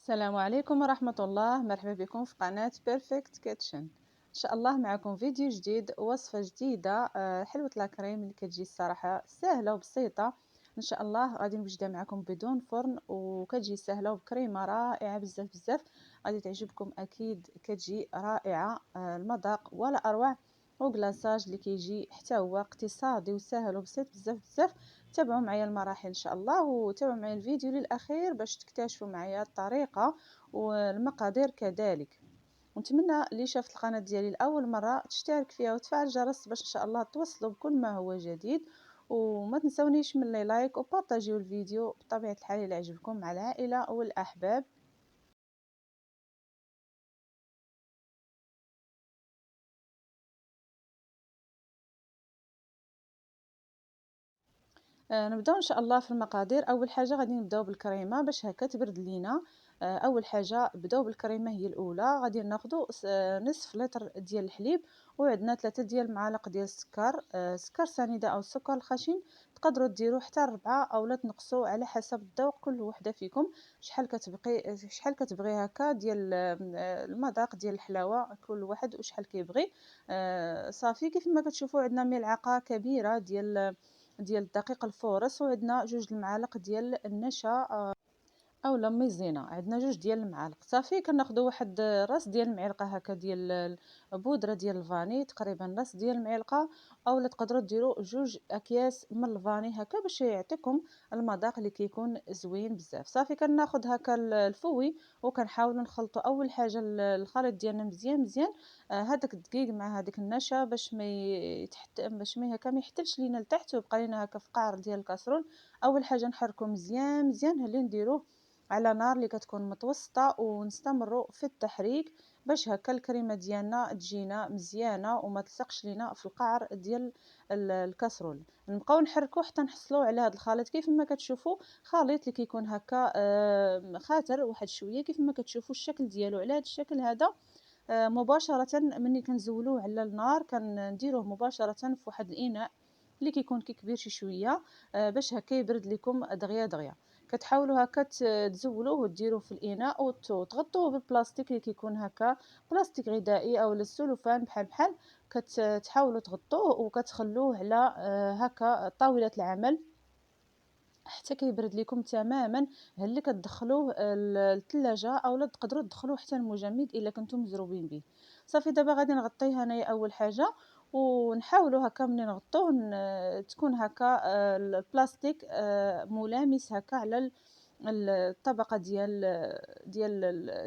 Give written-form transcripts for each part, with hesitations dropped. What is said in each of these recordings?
السلام عليكم ورحمة الله. مرحبا بكم في قناة بيرفكت كيتشن. ان شاء الله معكم فيديو جديد، وصفة جديدة. حلوة لاكريم اللي كتجي الصراحة سهلة وبسيطة. ان شاء الله غادي نوجدها معكم بدون فرن، وكتجي سهلة وبكريمة رائعة بزاف بزاف. غادي تعجبكم اكيد، كتجي رائعة. المذاق ولا اروع، وكلاصاج اللي كيجي حتى هو اقتصادي وسهل وبسيط بزاف بزاف. تابعوا معايا المراحل ان شاء الله، وتابعوا معايا الفيديو للاخير باش تكتشفوا معايا الطريقه والمقادير كذلك. ونتمنى اللي شافت القناه ديالي لاول مره تشترك فيها وتفعل الجرس باش ان شاء الله توصلوا بكل ما هو جديد. وما تنسونيش من لي لايك وبارطاجيو الفيديو بطبيعه الحال الى عجبكم مع العائله والاحباب. نبداو ان شاء الله في المقادير. اول حاجه غادي نبداو بالكريمه باش هكا تبرد لينا. اول حاجه بداو بالكريمه هي الاولى. غادي ناخذوا نصف لتر ديال الحليب، وعندنا 3 ديال المعالق ديال السكر، سكر سنيده او السكر الخشن. تقدروا ديروا حتى 4 او لا تنقصوا على حسب الذوق كل وحده فيكم. شحال كتبغي هكا ديال المذاق ديال الحلاوه، كل واحد وشحال كيبغي. صافي كيف ما كتشوفوا عندنا ملعقه كبيره ديال الدقيق الفورس، وعندنا 2 المعالق ديال النشا اولا ميزينا. عندنا 2 ديال المعالق. صافي كناخذوا واحد راس ديال المعلقه هكا ديال البودره ديال الفاني، تقريبا راس ديال المعلقه، اولا تقدروا ديروا 2 اكياس من الفاني هكا باش يعطيكم المذاق اللي كيكون زوين بزاف. صافي كناخذ هكا الفوي، وكنحاولوا نخلطوا اول حاجه الخليط ديالنا مزيان مزيان. هذاك الدقيق مع هذاك النشا باش ما هكا ما يحتلش لينا لتحت ويبقى لينا هكا في قعر ديال الكاسرون. اول حاجه نحركو مزيان مزيان اللي نديروه على نار اللي كتكون متوسطه، ونستمروا في التحريك باش هكا الكريمه ديالنا تجينا مزيانه وما تلصقش لينا في القعر ديال الكاسرول. نبقاو نحركوا حتى نحصلوا على هذا الخليط كيف ما كتشوفوا، خليط اللي كيكون هكا خاتر واحد شويه كيف ما كتشوفوا الشكل ديالو على هذا الشكل هذا. مباشره ملي كنزولوه على النار كنديروه مباشره في واحد الاناء اللي كيكون كبير شي شويه، باش هكا يبرد لكم دغيا دغيا. كتحاولوا هكا تزولوه وديروه في الاناء وتغطوه بالبلاستيك اللي كيكون هكا بلاستيك غذائي او السلوفان بحال كتحاولوا تغطوه وكتخلوه على هكا طاوله العمل حتى كيبرد لكم تماما. اللي كتدخلوه الثلاجه اولا تقدروا تدخلوه حتى المجمد الا كنتم مزروبين به. صافي دابا غادي نغطيه انايا اول حاجه، ونحاولوا هكا ملي نغطوه تكون هكا البلاستيك ملامس هكا على الطبقه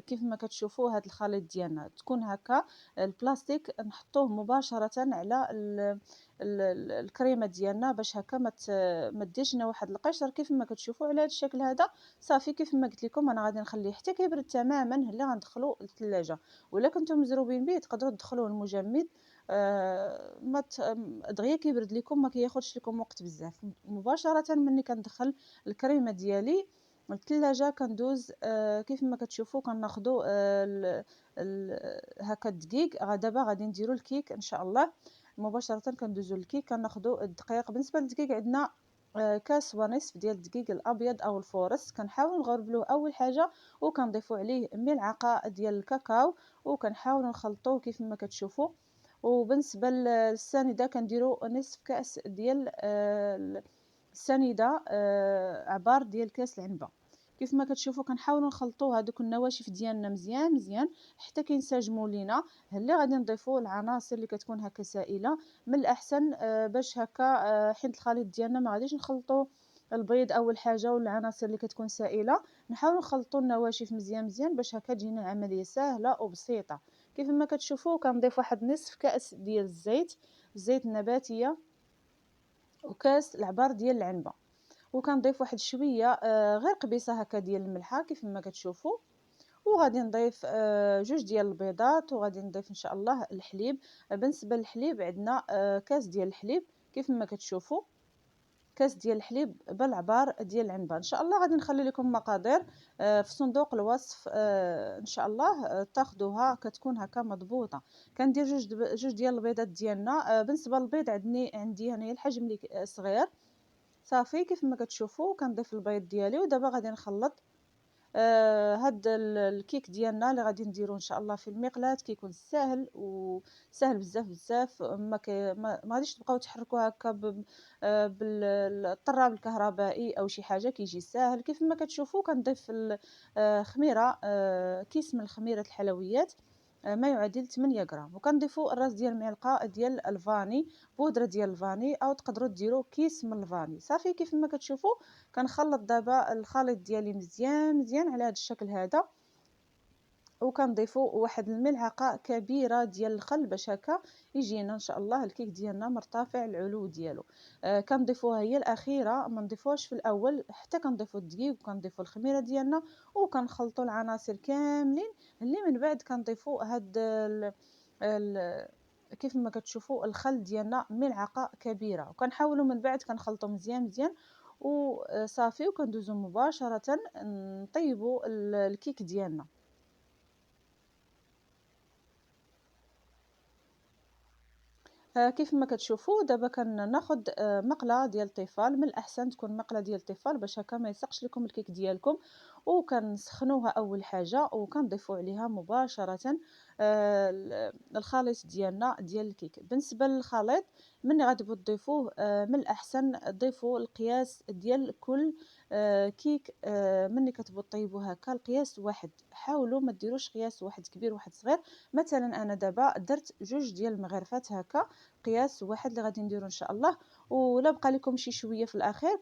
كيف ما كتشوفوا هذا الخليط ديالنا تكون هكا البلاستيك نحطوه مباشره على الكريمه ديالنا باش هكا ما ديرش لنا واحد القشر كيف ما كتشوفوا على هذا الشكل هذا. صافي كيف ما قلت لكم انا غادي نخليه حتى كيبرد تماما اللي غندخلو للثلاجه، ولا كنتم مزروبين به تقدروا تدخلوه المجمد. ما دغيا كيبرد لكم ما كياخذش لكم وقت بزاف. مباشره ملي كندخل الكريمه ديالي الثلاجه كندوز كيف ما كتشوفوا كناخذوا هكا الدقيق. دابا غادي نديروا الكيك ان شاء الله. مباشره كندوزو للكيك كناخذوا الدقيق. بالنسبه للدقيق عندنا كاس ونصف ديال الدقيق الابيض او الفورس. كنحاول نغربلوه اول حاجه وكنضيفوا عليه ملعقه ديال الكاكاو وكنحاولوا نخلطوه كيف ما كتشوفوا. وبالنسبه للسنيده كنديروا نصف كاس ديال السنيده عبار ديال كاس العنبه. كيف ما كتشوفوا كنحاولوا نخلطوا هذوك النواشف ديالنا مزيان مزيان حتى كينسجموا لينا. اللي غادي نضيفوا العناصر اللي كتكون هكا سائله من الاحسن باش هكا حيت الخليط ديالنا ما غاديش نخلطوا البيض اول حاجه والعناصر اللي كتكون سائله. نحاولوا نخلطوا النواشف مزيان مزيان باش هكا تجينا العمليه سهله وبسيطه. كيف ما كتشوفوا كنضيف واحد نصف كاس ديال الزيت النباتيه، وكاس العبار ديال العنبه، وكنضيف واحد شويه غير قبيصه هكا ديال الملحه كيف ما كتشوفوا. وغادي نضيف 2 ديال البيضات، وغادي نضيف ان شاء الله الحليب. بالنسبه للحليب عندنا كاس ديال الحليب كيف ما كتشوفوا، كاس ديال الحليب بالعبار ديال العنبه. ان شاء الله غادي نخلي لكم مقادير في صندوق الوصف ان شاء الله تاخذوها كتكون هكا مضبوطه. كندير جوج ديال البيضات ديالنا. بالنسبه للبيض عندي هنايا الحجم اللي صغير. صافي كيف ما كتشوفوا كنضيف البيض ديالي ودابا غادي نخلط هاد الكيك ديالنا اللي غادي نديرو إن شاء الله في المقلاة كيكون ساهل وساهل بزاف بزاف، ما غاديش تبقاو تحركوه هكا الطراب الكهربائي أو شي حاجة، كيجي ساهل. كيف ما كتشوفوا كنضيف خميرة، كيس من خميرة الحلويات، ما يعادل 8 غرام، وكنضيفوا الراس ديال معلقة ديال الفاني، بودرة ديال الفاني، أو تقدروا ديروا كيس من الفاني. صافي كيف ما كتشوفوا كنخلط دابا الخليط ديالي مزيان مزيان على هذا الشكل هذا، وكنضيفوا واحد الملعقه كبيره ديال الخل باش هكا يجينا ان شاء الله الكيك ديالنا مرتفع العلو ديالو. كنضيفوها هي الاخيره، ما نضيفوهاش في الاول، حتى كنضيفوا الدقيق وكنضيفوا الخميره ديالنا وكنخلطوا العناصر كاملين، اللي من بعد كنضيفوا هاد ال كيف ما كتشوفوا الخل ديالنا ملعقه كبيره، وكنحاولوا من بعد كنخلطوا مزيان مزيان وصافي، وكندوزو مباشره نطيبوا الكيك ديالنا. كيف ما كتشوفوا دابا كناخد مقلة ديال الطفال، من الأحسن تكون مقلة ديال الطفال باش هكا ما يلصقش لكم الكيك ديالكم، وكنسخنوها أول حاجة وكنضيفوا عليها مباشرة الخليط ديالنا ديال الكيك. بالنسبة للخليط ملي غتبغيو تضيفوه، من الأحسن ضيفوا القياس ديال كل كيك. ملي كتبغيو طيبوه هكا القياس واحد، حاولوا ما ديروش قياس واحد كبير وواحد صغير. مثلا أنا دابا درت جوج ديال المغرفات هكا، قياس واحد اللي غادي نديرو إن شاء الله. ولا بقى لكم شي شوية في الأخير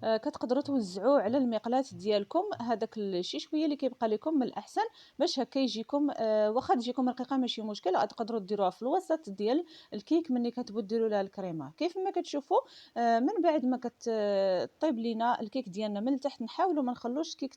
كتقدروا توزعوا على المقلاة ديالكم هذاك الشي شويه اللي كيبقى لكم، من الاحسن باش هكا يجيكم واخا تجيكم رقيقه ماشي مشكل، تقدروا ديروها في الوسط ديال الكيك ملي كتبغوا ديروا لها الكريمه. كيف ما كتشوفوا من بعد ما كطيب لينا الكيك ديالنا من التحت، نحاولوا ما نخلوش الكيك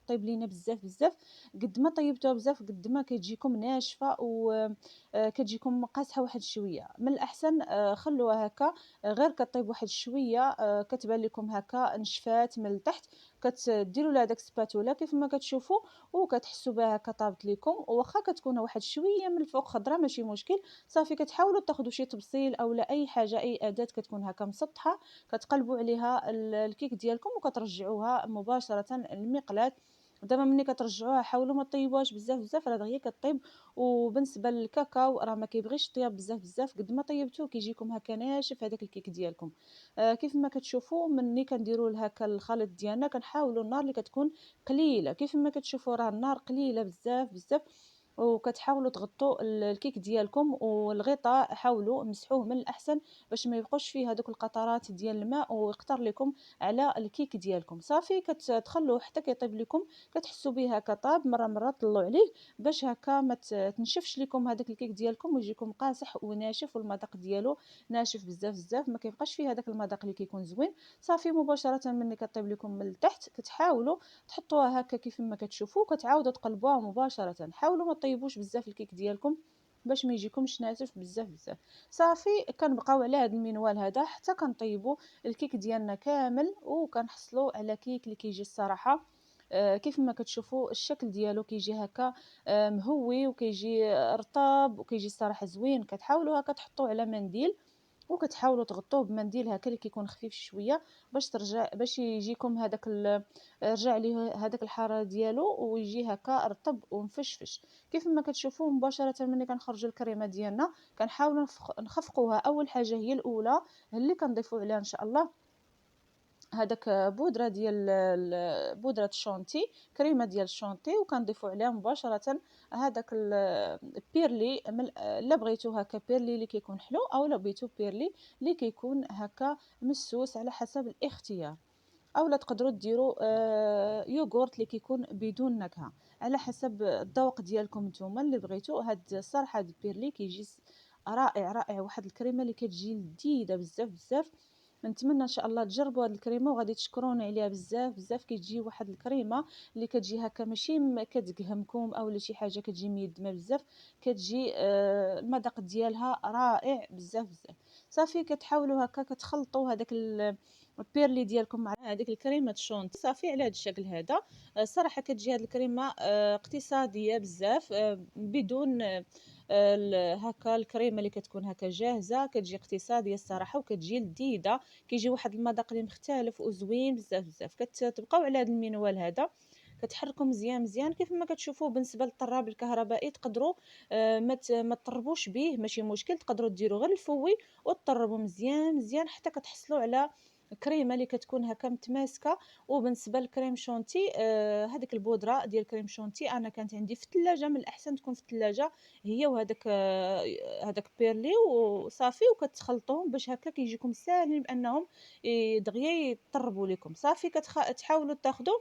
طيب لينا بزاف بزاف. قد ما طيبتوها بزاف قد ما كتجيكم ناشفه و كتجيكم قاصحه واحد شويه. من الاحسن خلوها هكا غير كطيب واحد شويه، كتبان لكم هكا نشفات من التحت، كديروا لها داك السباتولا كيف ما كتشوفوا، وكتحسوا بها هكا طابت لكم. واخا كتكون واحد شويه من الفوق خضراء ماشي مشكل، صافي كتحاولوا تاخذوا شي تبصيل او لا اي حاجه، اي اداه كتكون هكا مسطحه، كتقلبوا عليها الكيك ديالكم وكترجعوها مباشره للمقلاة. دابا ملي كترجعوها حاولوا ما طيبوهاش بزاف بزاف، راه دغيا كطيب. وبالنسبه للكاكاو راه ما كيبغيش طياب بزاف بزاف، قد ما طيبتوه كيجيكم هكا ناشف هذاك الكيك ديالكم. كيف ما كتشوفوا ملي كنديروا هكا الخليط ديالنا كنحاولوا النار اللي كتكون قليله. كيف ما كتشوفوا راه النار قليله بزاف بزاف، وكتحاولوا تغطوا الكيك ديالكم، والغطاء حاولوا مسحوه من الاحسن باش ما يبقوش فيه هذوك القطرات ديال الماء ويقطر لكم على الكيك ديالكم. صافي كتخلوه حتى كيطيب لكم، كتحسوا به هكا طاب، مره مره طلعوا عليه باش هكا ما تنشفش لكم هذاك الكيك ديالكم ويجيكم قاصح وناشف، والمذاق ديالو ناشف بزاف بزاف، ما كيبقاش فيه هذاك المذاق اللي كيكون زوين. صافي مباشره ملي كطيب لكم من التحت كتحاولوا تحطوها هكا كيف ما كتشوفوا، كتعاودوا تقلبوها مباشره. حاولوا ما طيبوش بزاف الكيك ديالكم باش ما يجيكمش ناشف بزاف بزاف. صافي كنبقاو على هذا المنوال هذا حتى كنطيبوا الكيك ديالنا كامل، وكنحصلوا على كيك اللي كيجي الصراحه كيف ما كتشوفوا الشكل ديالو كيجي هكا مهوي، وكيجي رطاب، وكيجي الصراحه زوين. كتحاولوا هكا تحطوه على منديل، وكتحاولوا تغطوه بمنديل هكا اللي كيكون خفيف شويه باش يجيكم هذاك رجع ليه هذاك الحراره ديالو ويجي هكا رطب ومفشفش. كيف ما كتشوفوا مباشره ملي كنخرجوا الكريمه ديالنا كنحاولوا نخفقوها. اول حاجه هي الاولى اللي كنضيفوا عليها ان شاء الله هذاك بودره ديال بودره الشونتي، كريمه ديال الشونتي، وكنضيفوا عليها مباشره هذاك البيرلي. الا بغيتو هكا بيرلي اللي كيكون حلو، او لا بغيتو بيرلي اللي كيكون هكا مسوس، على حسب الاختيار. اولا تقدروا ديروا يوغورت اللي كيكون بدون نكهه، على حسب الذوق ديالكم نتوما اللي بغيتو. هاد الصراحه هاد البيرلي كيجي رائع رائع، واحد الكريمه اللي كتجي لذيذه بزاف بزاف. نتمنى ان شاء الله تجربوا هاد الكريمه وغادي تشكروني عليها بزاف بزاف. كتجي واحد الكريمه اللي كتجي هكا ماشي كتقهمكم او شي حاجه كتجي ميدمه بزاف، كتجي المذاق ديالها رائع بزاف بزاف. صافي كتحاولوا هكا كتخلطوا هذاك البيرلي ديالكم مع هذيك الكريمه شونتي. صافي على هذا الشكل هذا الصراحه كتجي هذه الكريمه اقتصاديه بزاف، بدون هكا الكريمه اللي كتكون هكا جاهزه، كتجي اقتصاديه الصراحه وكتجي لذيذه، كيجي واحد المذاق اللي مختلف وزوين بزاف بزاف. كتبقاو على هذا المنوال هذا كتحركوا مزيان مزيان كيف ما كتشوفوا. بالنسبه للطراب الكهربائي تقدروا ما تطربوش به، ماشي مشكل، تقدروا ديروا غير الفوي وتطربوا مزيان مزيان حتى كتحصلوا على كريمه اللي كتكون هكا متماسكه. وبالنسبه للكريم شونتي هذيك البودره ديال الكريم شونتي انا كانت عندي في الثلاجه، من الاحسن تكون في الثلاجه هي وهذاك هذاك بيرلي وصافي، وكتخلطوهم باش هكا كيجيكم ساهلين بانهم دغيا يطربوا لكم. صافي تحاولوا تاخذوا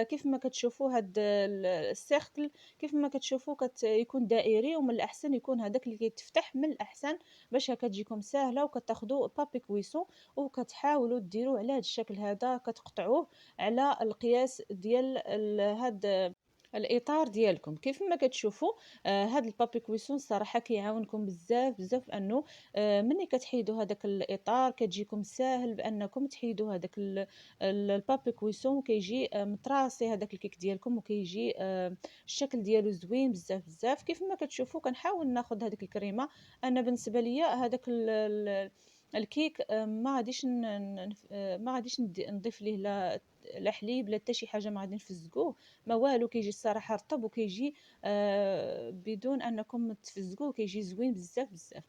كيف ما كتشوفوا هاد السيركل، كيف ما كتشوفوا يكون دائري، ومن الاحسن يكون هذاك اللي كيتفتح من الاحسن باش هكا تجيكم ساهله. وكتاخذوا بابي كويسون وكتحاولوا ديروه على هذا الشكل هذا، كتقطعوه على القياس ديال هاد الاطار ديالكم. كيف ما كتشوفوا هاد البابي كويسون الصراحه كيعاونكم بزاف بزاف، انه ملي كتحيدوا هذاك الاطار كتجيكم ساهل بانكم تحيدوا هذاك البابي كويسون، وكيجي متراصي هذاك الكيك ديالكم، وكيجي الشكل ديالو زوين بزاف بزاف. كيف ما كتشوفوا كنحاول ناخذ هذيك الكريمه. انا بالنسبه ليا هذاك الكيك ما غاديش ما غاديش نضيف ليه لا حليب لا حتى شي حاجه، ما غادي نفزقوه ما والو، كيجي الصراحه رطب وكيجي بدون انكم تفزقوه، كيجي زوين بزاف بزاف.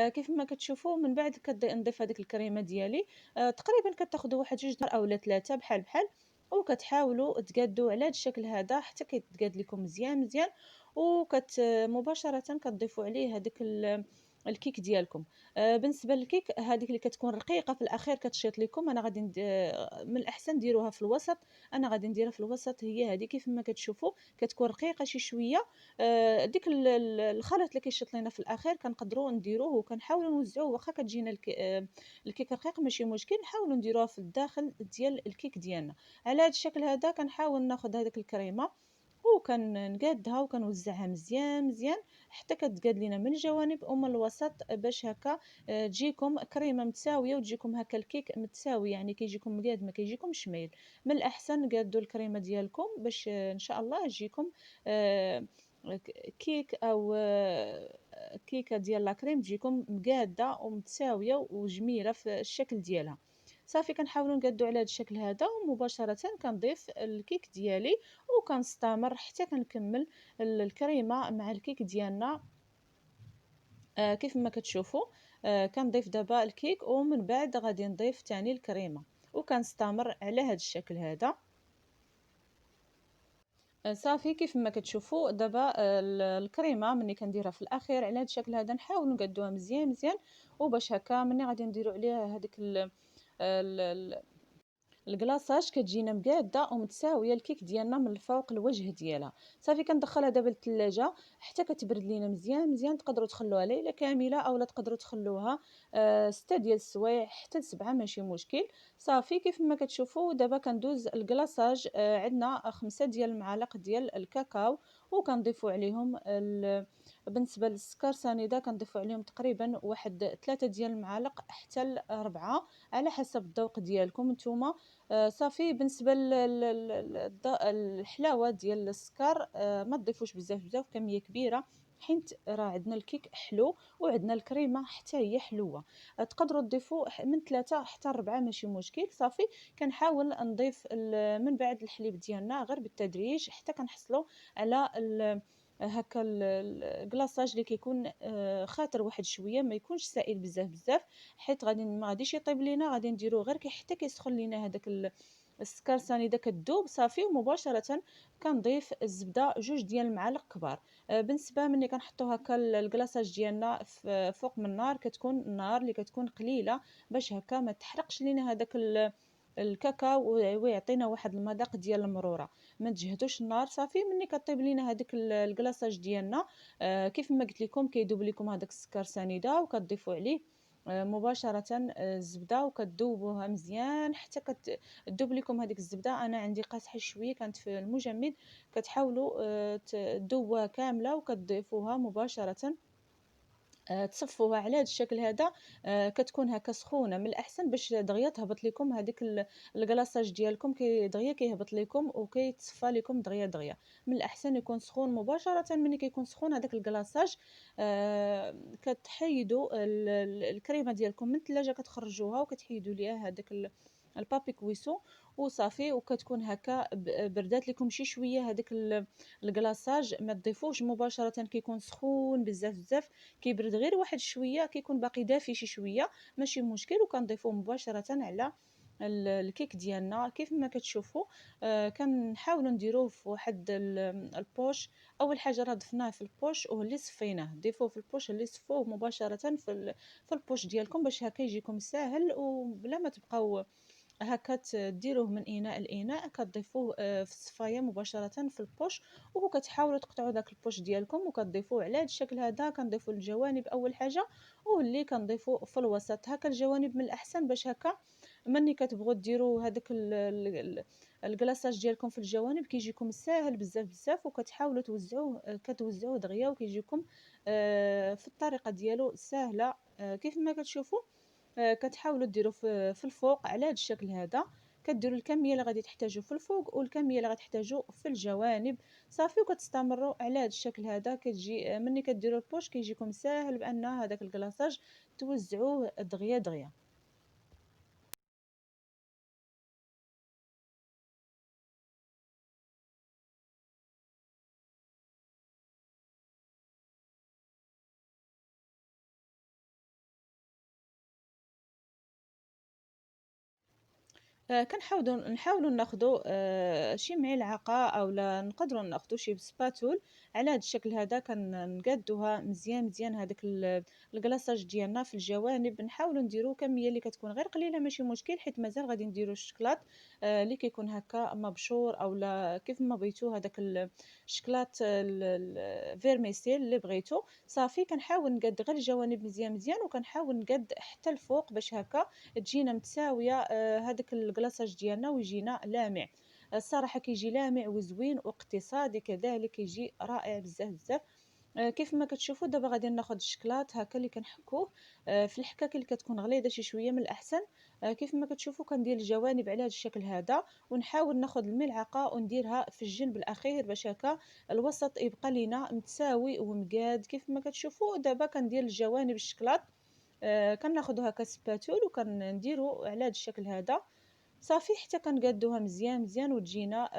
كيف ما كتشوفوا من بعد نضيف هذيك الكريمه ديالي. تقريبا كتاخذوا واحد 2 او لا 3 بحال بحال، وكتحاولوا تقادوا على هذا الشكل هذا حتى كيتقاد لكم مزيان مزيان. مباشره كتضيفوا عليه هذيك الكيك ديالكم. بالنسبه للكيك هذيك اللي كتكون رقيقه في الاخير كتشيط لكم، انا غادي من الاحسن ديروها في الوسط. انا غادي نديرها في الوسط، هي هذه كيف ما كتشوفوا كتكون رقيقه شي شويه. ديك الخليط اللي كيشيط لينا في الاخير كنقدروا نديروه وكنحاولوا نوزعوه، واخا كتجينا الكيك رقيق ماشي مشكل، نحاولوا نديروها في الداخل ديال الكيك ديالنا. على هذا الشكل هذا كنحاول ناخذ هذيك الكريمه وكنقادها وكنوزعها مزيان مزيان حتى كتقاد لينا من الجوانب ومن الوسط، باش هكا تجيكم كريمه متساويه وتجيكم هكا الكيك متساوي، يعني كيجيكم مقاد ما كيجيكمش مايل. من الاحسن قادوا الكريمه ديالكم باش ان شاء الله تجيكم آه، كيك او كيكه ديال لاكريم تجيكم مقاده ومتساويه وجميله في الشكل ديالها. صافي كنحاولوا نقادو على هذا الشكل هذا، ومباشره كنضيف الكيك ديالي وكنستمر حتى كنكمل الكريمه مع الكيك ديالنا. كيف ما كتشوفوا كنضيف دابا الكيك ومن بعد غادي نضيف تاني الكريمه وكنستمر على هذا الشكل هذا. صافي كيف ما كتشوفوا دابا الكريمه ملي كنديرها في الاخير على هذا الشكل هذا نحاول نقادوها مزيان مزيان، وباش هكا ملي غادي نديروا عليها هذيك الكلاصاج كتجينا مقاده ومتساويه الكيك ديالنا من الفوق الوجه ديالها. صافي كندخلها دابا للثلاجه حتى كتبرد لينا مزيان مزيان. تقدروا تخلوها ليله كامله اولا تقدروا تخلوها 6 ديال السوايع حتى ل7 ماشي مشكل. صافي كيف ما كتشوفوا دابا كندوز الكلاصاج. عندنا 5 ديال المعالق ديال الكاكاو وكنضيفوا عليهم بالنسبه للسكر سنيده كنضيفوا عليهم تقريبا واحد 3 ديال المعالق حتى ل4 على حسب الذوق ديالكم نتوما. صافي بالنسبه الحلاوه ديال السكر ما تضيفوش بزاف بزاف كميه كبيره، حيت راه عندنا الكيك حلو وعندنا الكريمه حتى هي حلوه. تقدروا تضيفوا من 3 حتى 4 ماشي مشكل. صافي كنحاول نضيف من بعد الحليب ديالنا غير بالتدريج حتى كنحصلوا على هكا الكلاصاج اللي كيكون خاطر واحد شويه، ما يكونش سائل بزاف بزاف، حيت ما غاديش يطيب لينا. غادي نديروه غير حتى كيسخن لينا هذاك السكر سنيده كتذوب. صافي ومباشره كنضيف الزبده 2 ديال المعالق كبار. بالنسبه ملي كنحطوا هكا الكلاصاج ديالنا فوق من النار كتكون النار اللي كتكون قليله باش هكا ما تحرقش لينا هذاك الكاكاو ويعطينا واحد المذاق ديال المروره. ما تجهدوش النار. صافي ملي كطيب لينا هذاك الكلاصاج ديالنا كيف ما قلت لكم كيذوب لكم هذاك السكر سنيده وكتضيفوا عليه مباشره الزبده وكتذوبوها مزيان حتى تذوب لكم هذيك الزبده. انا عندي قاصحه شويه كانت في المجمد، كتحاولوا تذوبوها كامله وكتضيفوها مباشره تصفوها على هذا الشكل هذا. كتكون هكا سخونه من الاحسن باش دغيا تهبط لكم هذيك الكلاصاج ديالكم دغيا كيهبط لكم وكيتصفى لكم دغيا دغيا. من الاحسن يكون سخون مباشره. ملي كيكون سخون هذاك الكلاصاج كتحيدوا الكريمه ديالكم من الثلاجه كتخرجوها وكتحيدوا ليها هذاك البابي كويسون وصافي، وكتكون هكا بردات لكم شي شويه هذاك الكلاصاج. ما تضيفوش مباشره كيكون سخون بزاف بزاف، كيبرد غير واحد شويه، كيكون باقي دافي شي شويه ماشي مشكل، وكنضيفوه مباشره على الكيك ديالنا كيف ما كتشوفوا. كنحاولوا نديروه في واحد البوش. اول حاجه راه ضفناه في البوش واللي صفيناه، ضيفوه في البوش اللي صفوه مباشره في البوش ديالكم، باش هكا يجيكم ساهل وبلا ما تبقاو هكا ديروه من اناء لاناء. كتضيفوه في الصفايه مباشره في البوش، وكتحاولوا تقطعوا داك البوش ديالكم وكتضيفوه على هذا الشكل هذا. كنضيفوا الجوانب اول حاجه، واللي كنضيفوا في الوسط هكا الجوانب من الاحسن، باش هكا ملي كتبغوا ديروا هذاك الكلاصاج ديالكم في الجوانب كيجيكم ساهل بزاف بزاف، وكتحاولوا توزعوه كتوزعوه دغيا وكيجيكم في الطريقه ديالو ساهله. كيف ما كتشوفوا كتحاولوا ديروا في الفوق على هذا الشكل هذا. كديروا الكميه اللي غادي تحتاجوا في الفوق والكميه اللي غتحتاجوا في الجوانب صافي، وكتستمروا على هذا الشكل هذا. كتجي ملي كديروا البوش كيجيكم ساهل بان هذاك الكلاصاج توزعوه دغيا دغيا. نحاولوا ناخدو شي ملعقة أولا نقدروا ناخدو شي سباتول على هاد الشكل هذا. كنقادوها مزيان مزيان هذاك الكلاصاج ديالنا في الجوانب. نحاولوا نديرو كمية اللي كتكون غير قليلة ماشي مشكل، حيت مازال غادي نديرو الشكلاط اللي كيكون هكا مبشور أولا كيف ما بغيتو، هذاك الشكلاط الفيرميسيل اللي بغيتو. صافي كنحاول نقاد غير الجوانب مزيان مزيان، وكنحاول نقاد حتى الفوق باش هكا تجينا متساويه هذاك الكلاصاج ديالنا ويجينا لامع. الصراحه كيجي لامع وزوين واقتصادي كذلك، كيجي رائع بزاف بزاف. كيف ما كتشوفوا دابا غادي ناخذ الشكلاط هكا اللي كنحكوه في الحكاك اللي كتكون غليظه شي شويه من الاحسن. كيف ما كتشوفوا كندير الجوانب على هذا الشكل هذا، ونحاول ناخذ الملعقه ونديرها في الجنب الاخير باش هكا الوسط يبقى لينا متساوي ومقاد. كيف ما كتشوفوا دابا كندير الجوانب الشكلاط كناخدو هكا سباتول وكنديرو على هذا الشكل هذا صافي حتى كنقادوها مزيان مزيان وتجينا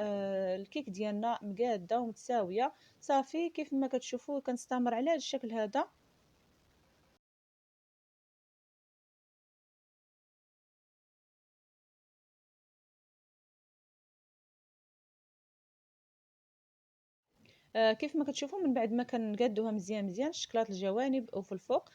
الكيك ديالنا مقاده ومتساويه. صافي كيف ما كتشوفوا كنستمر على هذا الشكل هذا. كيف ما كتشوفوا من بعد ما كنقادوها مزيان مزيان الشكلاط الجوانب وفي الفوق،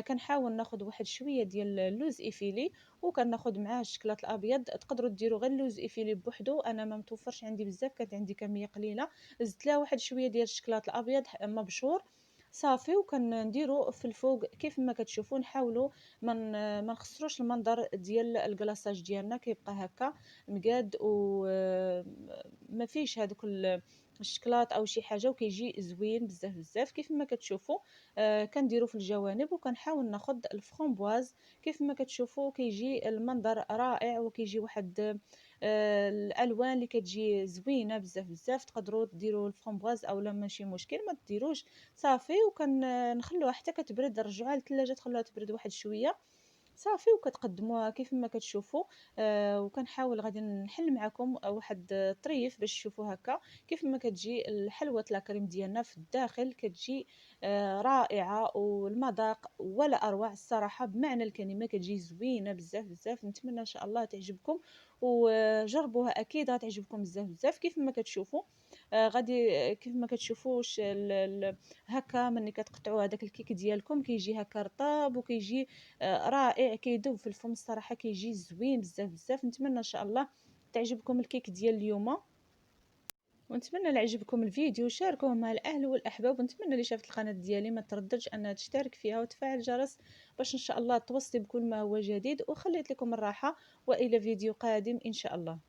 كنحاول ناخذ واحد شويه ديال اللوز ايفيلي وكناخذ معاه الشكلاط الابيض. تقدروا ديروا غير اللوز ايفيلي بوحدو، انا ما متوفرش عندي بزاف، كانت عندي كميه قليله، زدت لها واحد شويه ديال الشكلاط الابيض مبشور صافي. وكنديروا في الفوق كيف ما كتشوفوا. نحاولوا ما نخسروش المنظر ديال الكلاصاج ديالنا، كيبقى هكا مقاد وما فيش هذوك الشكلاط او شي حاجه، وكيجي زوين بزاف بزاف. كيف ما كتشوفوا كنديرو في الجوانب وكنحاول ناخذ الفرامبواز. كيف ما كتشوفوا كيجي المنظر رائع وكيجي واحد الالوان اللي كتجي زوينه بزاف بزاف. تقدروا ديروا الفرامبواز اولا ماشي مشكل ما ديروش صافي. وكنخلوها حتى كتبرد، نرجعوها للثلاجه تخلوها تبرد واحد شويه صافي، وكتقدموها كيف ما كتشوفوا. وكنحاول غادي نحل معكم واحد الطريف باش تشوفوا هكا كيف ما كتجي الحلوة لاكريم ديالنا في الداخل. كتجي رائعة والمذاق ولا أروع الصراحة بمعنى الكلمة، كتجي زوينة بزاف بزاف. نتمنى إن شاء الله تعجبكم وجربوها، أكيد غتعجبكم بزاف بزاف. كيف ما كتشوفوا غادي كيف ما كتشوفوش هكا ملي كتقطعوا هذاك الكيك ديالكم كيجي هكا رطاب وكيجي رائع، كيذوب في الفم الصراحه، كيجي زوين بزاف بزاف. نتمنى ان شاء الله تعجبكم الكيك ديال اليوم، ونتمنى لا يعجبكم الفيديو. شاركوه مع الاهل والاحباب، ونتمنى اللي شافت القناه ديالي ما ترددش انها تشترك فيها وتفعل الجرس باش ان شاء الله توصلي بكل ما هو جديد. وخليت لكم الراحه والى فيديو قادم ان شاء الله.